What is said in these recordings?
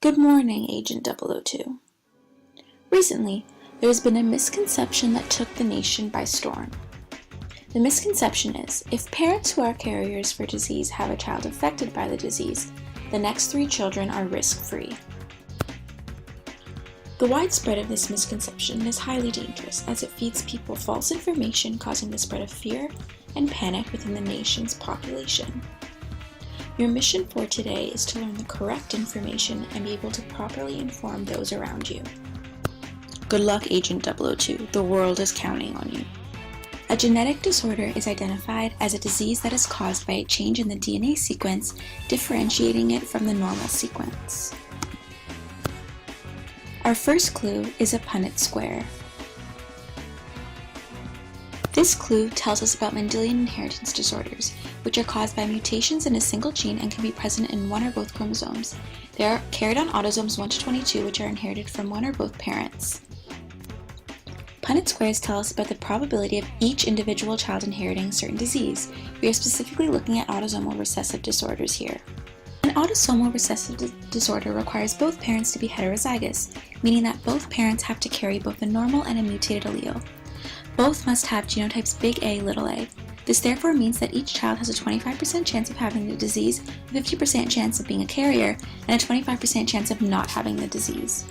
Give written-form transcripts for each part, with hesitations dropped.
Good morning, Agent 002. Recently, there has been a misconception that took the nation by storm. The misconception is, if parents who are carriers for disease have a child affected by the disease, the next 3 children are risk-free. The widespread of this misconception is highly dangerous as it feeds people false information, causing the spread of fear and panic within the nation's population. Your mission for today is to learn the correct information and be able to properly inform those around you. Good luck, Agent 002. The world is counting on you. A genetic disorder is identified as a disease that is caused by a change in the DNA sequence, differentiating it from the normal sequence. Our first clue is a Punnett square. This clue tells us about Mendelian inheritance disorders, which are caused by mutations in a single gene and can be present in one or both chromosomes. They are carried on autosomes 1 to 22, which are inherited from one or both parents. Punnett squares tell us about the probability of each individual child inheriting a certain disease. We are specifically looking at autosomal recessive disorders here. An autosomal recessive disorder requires both parents to be heterozygous, meaning that both parents have to carry both a normal and a mutated allele. Both must have genotypes big A, little a. This therefore means that each child has a 25% chance of having the disease, a 50% chance of being a carrier, and a 25% chance of not having the disease.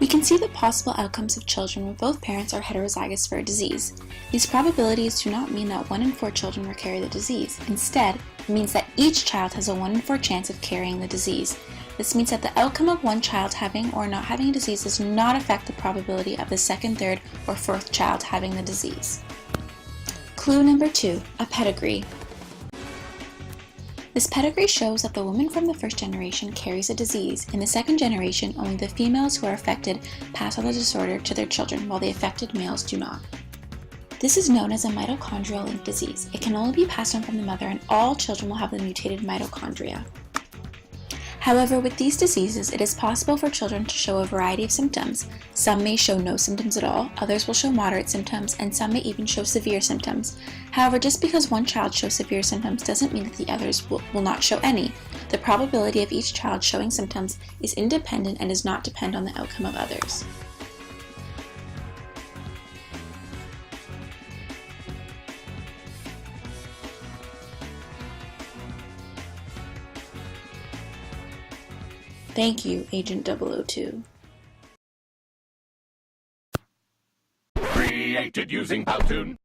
We can see the possible outcomes of children where both parents are heterozygous for a disease. These probabilities do not mean that 1 in 4 children will carry the disease. Instead, it means that each child has a 1 in 4 chance of carrying the disease. This means that the outcome of one child having or not having a disease does not affect the probability of the second, third, or fourth child having the disease. Clue number 2, a pedigree. This pedigree shows that the woman from the first generation carries a disease. In the second generation, only the females who are affected pass on the disorder to their children, while the affected males do not. This is known as a mitochondrial-linked disease. It can only be passed on from the mother, and all children will have the mutated mitochondria. However, with these diseases, it is possible for children to show a variety of symptoms. Some may show no symptoms at all, others will show moderate symptoms, and some may even show severe symptoms. However, just because one child shows severe symptoms doesn't mean that the others will not show any. The probability of each child showing symptoms is independent and does not depend on the outcome of others. Thank you, Agent 002. Created using Powtoon.